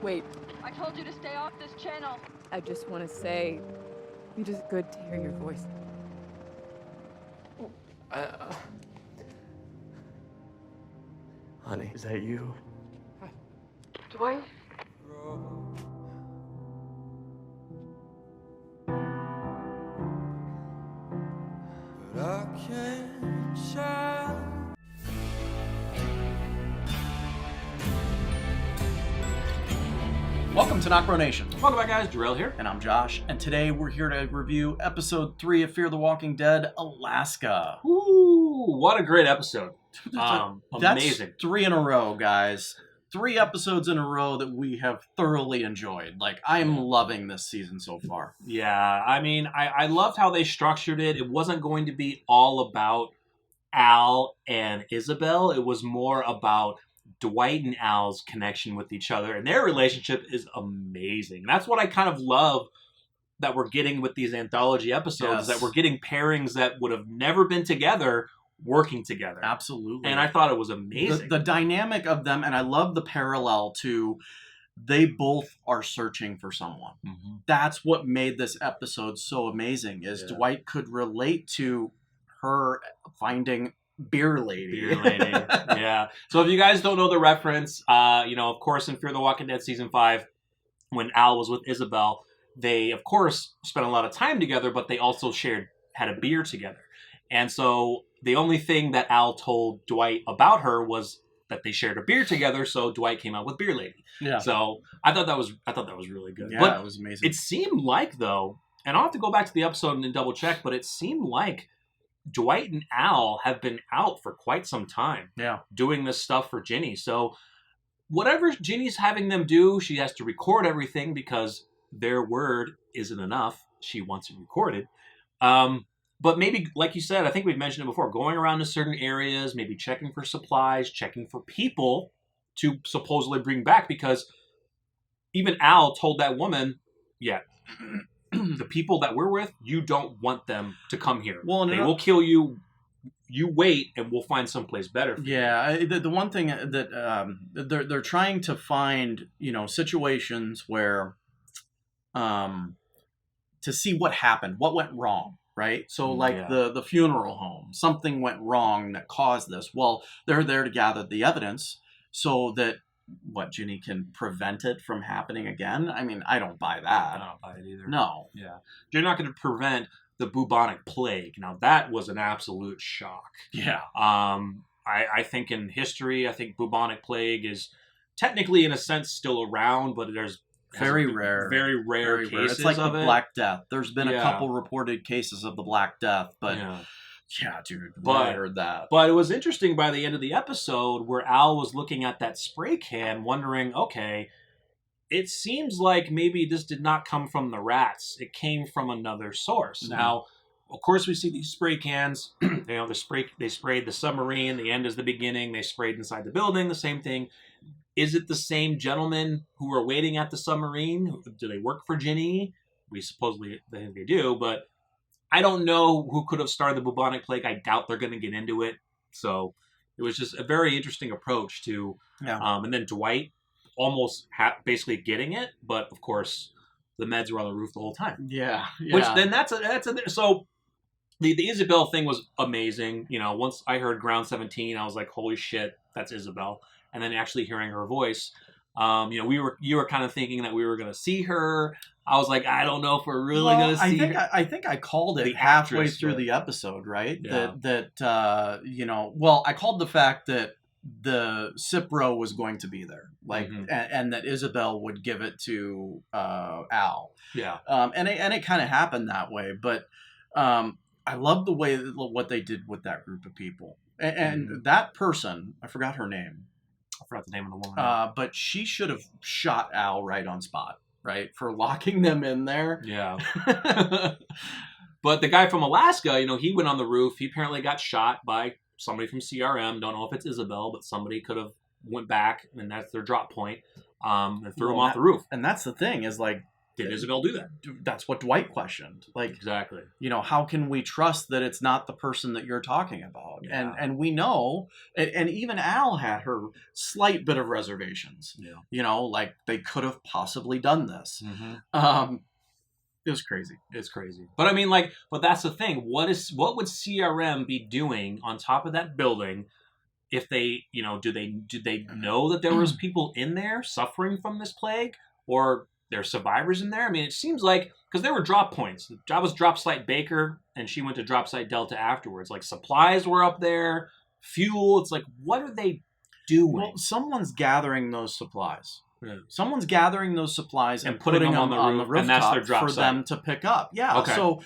Wait, I told you to stay off this channel. I just want to say, it is good to hear your voice. Honey, is that you? Dwight? Welcome to NocBro Nation. Welcome back, guys. Jarrell here. And I'm Josh. And today we're here to review episode 3 of Fear the Walking Dead, Alaska. Ooh, what a great episode. That's Amazing. 3 in a row, guys. 3 episodes in a row that we have thoroughly enjoyed. Like, I'm loving this season so far. Yeah, I mean, I loved how they structured it. It wasn't going to be all about Al and Isabel. It was more about Dwight and Al's connection with each other, and their relationship is amazing. That's what I kind of love that we're getting with these anthology episodes, that we're getting pairings that would have never been together working together. Absolutely. And I thought it was amazing. The dynamic of them, and I love the parallel to they both are searching for someone. Mm-hmm. That's what made this episode so amazing, is Dwight could relate to her finding Beer Lady. Yeah. So if you guys don't know the reference, of course, in Fear the Walking Dead Season 5, when Al was with Isabel, they, of course, spent a lot of time together, but they also had a beer together. And so the only thing that Al told Dwight about her was that they shared a beer together, so Dwight came out with Beer Lady. Yeah. So I thought that was really good. Yeah, but it was amazing. It seemed like, though, and I'll have to go back to the episode and double check, but it seemed like Dwight and Al have been out for quite some time doing this stuff for Ginny. So whatever Ginny's having them do, she has to record everything because their word isn't enough. She wants it recorded. But maybe, like you said, I think we've mentioned it before, going around to certain areas, maybe checking for supplies, checking for people to supposedly bring back, because even Al told that woman, the people that we're with, you don't want them to come here. Well, they will kill you. You wait, and we'll find someplace better for you. The one thing that they're trying to find, situations where, to see what happened, what went wrong, right? So, the funeral home, something went wrong that caused this. Well, they're there to gather the evidence so that Ginny can prevent it from happening again. I mean, I don't buy that. I don't buy it either. No. Yeah. You're not going to prevent the bubonic plague. Now, that was an absolute shock. Yeah. I think in history, bubonic plague is technically, in a sense, still around, but there's very rare cases. It's like of the it. Black Death. There's been a couple reported cases of the Black Death, but dude, I heard that. But it was interesting by the end of the episode where Al was looking at that spray can, wondering, okay, it seems like maybe this did not come from the rats. It came from another source. Mm-hmm. Now, of course, we see these spray cans. They sprayed the submarine. The end is the beginning. They sprayed inside the building. The same thing. Is it the same gentlemen who are waiting at the submarine? Do they work for Ginny? We supposedly think they do, but I don't know who could have started the bubonic plague. I doubt they're going to get into it. So it was just a very interesting approach to, and then Dwight almost basically getting it, but of course the meds were on the roof the whole time. Yeah. Which then so the Isabel thing was amazing. Once I heard Ground 17, I was like, holy shit, that's Isabel. And then actually hearing her voice, you were kind of thinking that we were going to see her. I was like, I don't know if we're really going to see her. I think I called it halfway through the episode, right? Yeah. I called the fact that the Cipro was going to be there, and that Isabel would give it to Al. Yeah. And it kind of happened that way, but I love the way what they did with that group of people, and that person, I forgot her name. I forgot the name of the woman. But she should have shot Al right on spot, right? For locking them in there. Yeah. But the guy from Alaska, he went on the roof. He apparently got shot by somebody from CRM. Don't know if it's Isabel, but somebody could have went back, and that's their drop point, and threw him off the roof. And that's the thing, is like, Did Isabel do that? That's what Dwight questioned. Like, exactly. How can we trust that it's not the person that you're talking about? Yeah. And we know, and even Al had her slight bit of reservations. Yeah. Like they could have possibly done this. Mm-hmm. It was crazy. It's crazy. But I mean, like, but that's the thing. What would CRM be doing on top of that building if they, did they know that there was people in there suffering from this plague, or there's survivors in there? I mean, it seems like, because there were drop points. That was drop site Baker, and she went to drop site Delta afterwards. Like, supplies were up there, fuel. It's like, what are they doing? Well, someone's gathering those supplies. Yeah. Someone's gathering those supplies and putting putting them them on on the the roof, and that's rooftop their drop for site. them to pick up. Yeah. Okay. So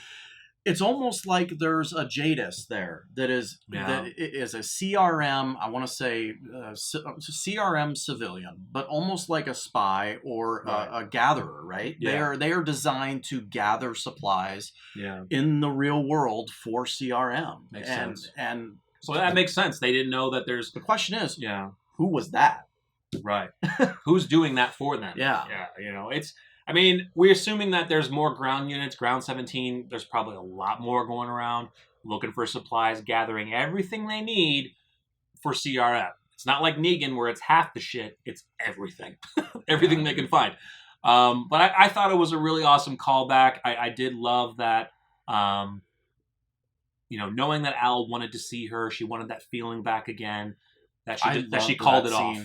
it's almost like there's a Jadis there that is a CRM. I want to say CRM civilian, but almost like a spy or a gatherer. Right? Yeah. They are designed to gather supplies. Yeah. In the real world for CRM. Makes sense. And so that makes sense. They didn't know that there's. The question is, yeah, who was that? Right. Who's doing that for them? Yeah. Yeah. I mean, we're assuming that there's more ground units, ground 17. There's probably a lot more going around looking for supplies, gathering everything they need for CRM. It's not like Negan where it's half the shit. It's everything. Everything they can find. But I thought it was a really awesome callback. I did love that, knowing that Al wanted to see her. She wanted that feeling back again. That she called it off.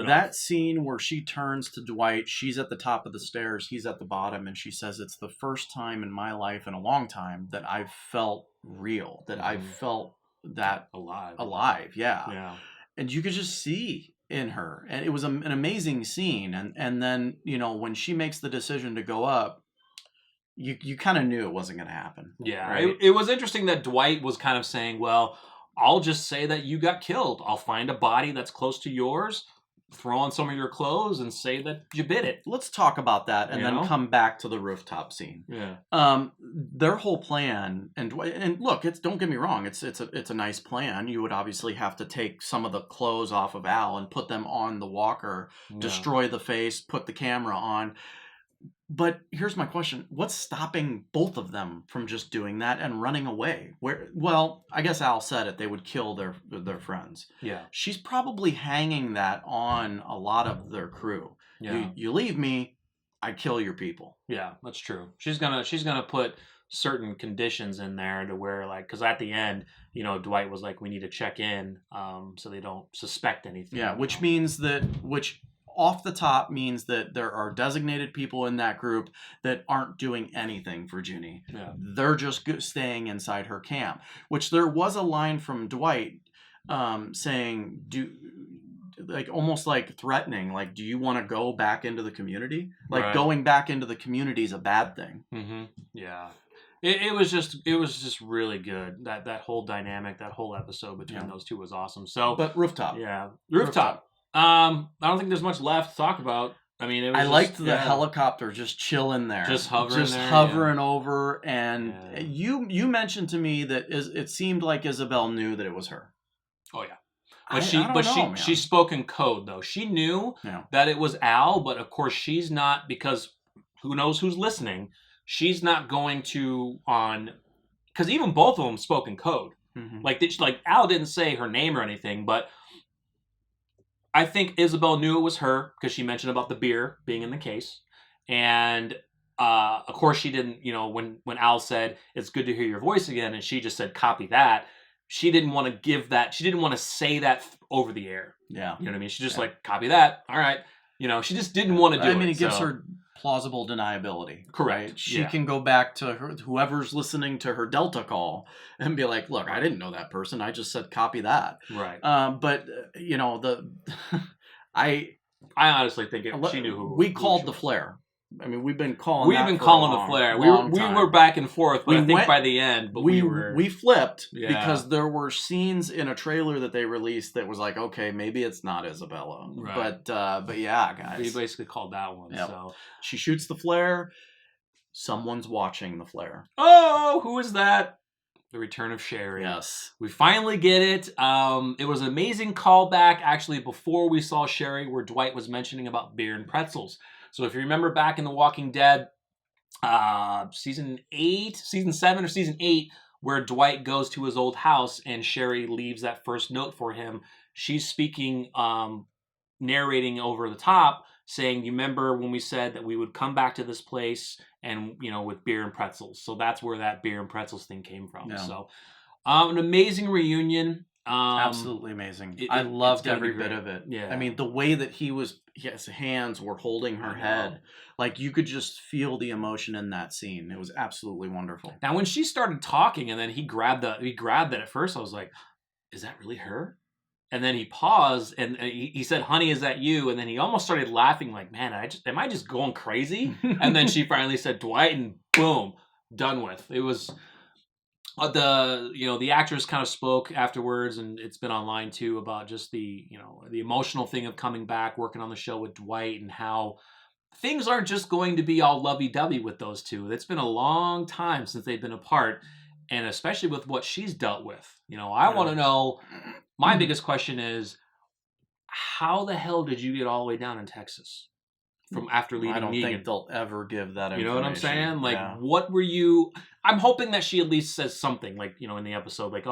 That scene where she turns to Dwight, she's at the top of the stairs, he's at the bottom, and she says, "It's the first time in my life in a long time that I've felt real, that I've felt that alive." Yeah. And you could just see in her, and it was an amazing scene. And then when she makes the decision to go up, you kind of knew it wasn't going to happen. Yeah, right? It was interesting that Dwight was kind of saying, well, I'll just say that you got killed. I'll find a body that's close to yours, throw on some of your clothes, and say that you bit it. Let's talk about that, and then come back to the rooftop scene. Yeah. Their whole plan, and look, don't get me wrong, it's a nice plan. You would obviously have to take some of the clothes off of Al and put them on the walker, destroy the face, put the camera on. But here's my question. What's stopping both of them from just doing that and running away? Well, I guess Al said it. They would kill their friends. Yeah. She's probably hanging that on a lot of their crew. Yeah. You leave me, I kill your people. Yeah, that's true. She's gonna put certain conditions in there to where, like, because at the end, Dwight was like, we need to check in so they don't suspect anything. Yeah, which means which off the top means that there are designated people in that group that aren't doing anything for Ginny. Yeah. They're just staying inside her camp, which there was a line from Dwight saying, almost like threatening, like, do you want to go back into the community? Like, going back into the community is a bad thing. Mm-hmm. Yeah. It was just really good. That whole dynamic, that whole episode between those two was awesome. So, but rooftop. Yeah. Rooftop. I don't think there's much left to talk about. I mean, I liked the helicopter just chilling there, just hovering over. And you mentioned to me that it seemed like Isabel knew that it was her. Oh yeah, but she spoke in code though. She knew that it was Al, but of course she's not, because who knows who's listening. She's not going to because even both of them spoke in code. Mm-hmm. Like Al didn't say her name or anything, but I think Isabel knew it was her because she mentioned about the beer being in the case. And of course she didn't, when Al said, "It's good to hear your voice again," and she just said, "Copy that." She didn't want to give that. She didn't want to say that over the air. Yeah. You know what I mean? She just "Copy that." All right. She just didn't want to do it. I mean, it gives her plausible deniability. Correct. Right? She can go back to whoever's listening to her Delta call and be like, "Look, I didn't know that person. I just said copy that." Right. But I honestly think she knew who we called the flare. I mean, we've been calling the flare. We were back and forth, but I think by the end, we flipped because there were scenes in a trailer that they released that was like, okay, maybe it's not Isabella, right. But yeah, guys, we basically called that one. Yep. So she shoots the flare. Someone's watching the flare. Oh, who is that? The return of Sherry. Yes. We finally get it. It was an amazing callback, actually, before we saw Sherry, where Dwight was mentioning about beer and pretzels. So if you remember back in The Walking Dead, season 7 or season 8, where Dwight goes to his old house and Sherry leaves that first note for him, she's speaking, narrating over the top, saying, you remember when we said that we would come back to this place and, with beer and pretzels. So that's where that beer and pretzels thing came from. Yeah. So an amazing reunion. Absolutely amazing. I loved every bit of it. Yeah. I mean, the way that his hands were holding her head, like you could just feel the emotion in that scene. It was absolutely wonderful. Now, when she started talking and then he grabbed it at first, I was like, is that really her? And then he paused and he said, honey, is that you? And then he almost started laughing like, man, am I just going crazy? And then she finally said, Dwight, and boom, done with. It was the actress kind of spoke afterwards, and it's been online too, about just the emotional thing of coming back, working on the show with Dwight, and how things aren't just going to be all lovey-dovey with those two. It's been a long time since they've been apart, and especially with what she's dealt with. I want to know. My biggest question is, how the hell did you get all the way down in Texas from after leaving Negan? I don't think they'll ever give that information. You know what I'm saying? Like, what were you... I'm hoping that she at least says something, like, in the episode, like,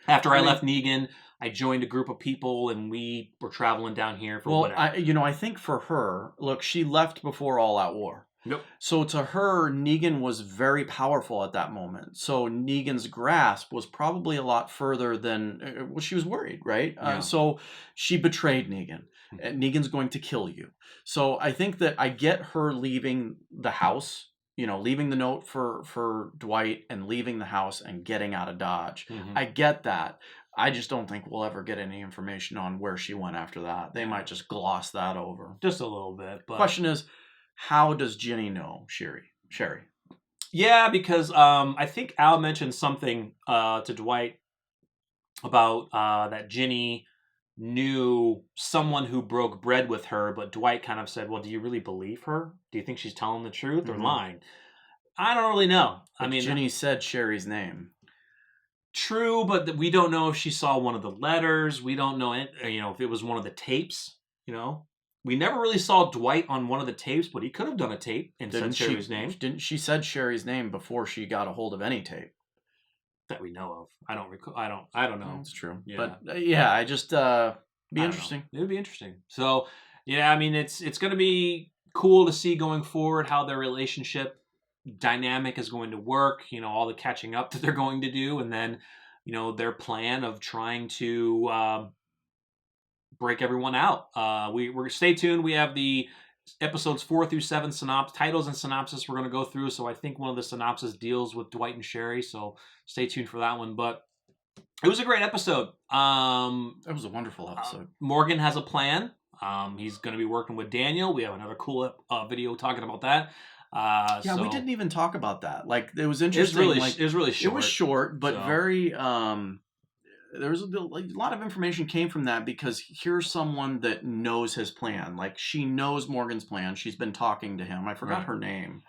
after I left Negan, I joined a group of people and we were traveling down here for whatever. I think for her, look, she left before All Out War. Yep. So to her, Negan was very powerful at that moment. So Negan's grasp was probably a lot further than she was worried, right? Yeah. So she betrayed Negan. Negan's going to kill you. So I think that I get her leaving the house, leaving the note for Dwight and leaving the house and getting out of Dodge. Mm-hmm. I get that. I just don't think we'll ever get any information on where she went after that. They might just gloss that over. Just a little bit. But... Question is, how does Ginny know Sherry? Yeah, because I think Al mentioned something to Dwight about that Ginny knew someone who broke bread with her, but Dwight kind of said, well, do you really believe her? Do you think she's telling the truth or lying? I don't really know. But Ginny said Sherry's name. True, but we don't know if she saw one of the letters. We don't know, if it was one of the tapes, We never really saw Dwight on one of the tapes, but he could have done a tape and said Sherry's name. She said Sherry's name before she got a hold of any tape that we know of. I don't recall. I don't know. That's true. Yeah. But I just be interesting. It would be interesting. So it's going to be cool to see going forward how their relationship dynamic is going to work. All the catching up that they're going to do, and then their plan of trying to break everyone out. We're stay tuned. We have the episodes 4 through 7 titles and synopsis we're going to go through. So I think one of the synopsis deals with Dwight and Sherry. So stay tuned for that one. But it was a great episode. It was a wonderful episode. Morgan has a plan. He's going to be working with Daniel. We have another cool video talking about that. We didn't even talk about that. Like, it was interesting. It was really short. It was short, but very. There was a lot of information came from that, because here's someone that knows his plan. Like, she knows Morgan's plan. She's been talking to him. I forgot her name.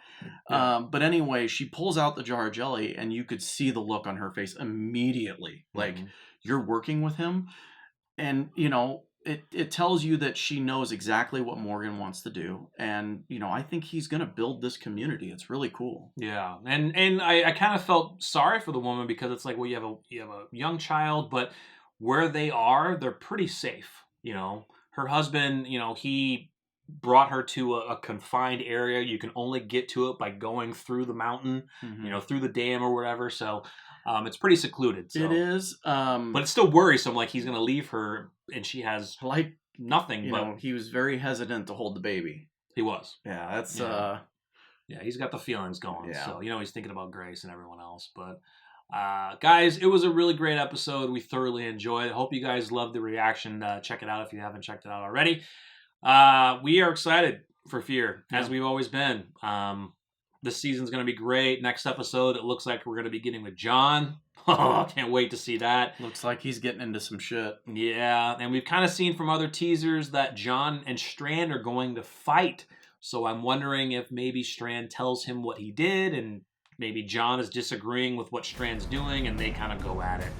Yeah. But anyway, she pulls out the jar of jelly, and you could see the look on her face immediately. Like, you're working with him, and it tells you that she knows exactly what Morgan wants to do. And, I think he's going to build this community. It's really cool. Yeah. And I kind of felt sorry for the woman, because it's like, well, you have a young child, but where they are, they're pretty safe. Her husband, he brought her to a confined area. You can only get to it by going through the mountain, through the dam or whatever. So it's pretty secluded. So. It is. But it's still worrisome. Like, he's going to leave her and she has nothing. But he was very hesitant to hold the baby. He was. Yeah, that's... Yeah, he's got the feelings going. Yeah. So, he's thinking about Grace and everyone else. But, guys, it was a really great episode. We thoroughly enjoyed it. Hope you guys loved the reaction. Check it out if you haven't checked it out already. We are excited for Fear, as we've always been. This season's going to be great. Next episode, it looks like we're going to be getting with John. Oh, can't wait to see that. Looks like he's getting into some shit. Yeah, and we've kind of seen from other teasers that John and Strand are going to fight. So I'm wondering if maybe Strand tells him what he did, and maybe John is disagreeing with what Strand's doing, and they kind of go at it.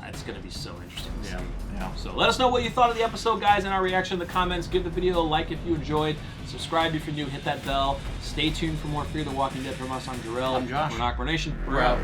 It's going to be so interesting to see. Yeah. So let us know what you thought of the episode, guys, in our reaction in the comments. Give the video a like if you enjoyed. Subscribe if you're new. Hit that bell. Stay tuned for more Fear the Walking Dead from us. I'm Jarrell. I'm Josh. We're NocBro Nation. We're out.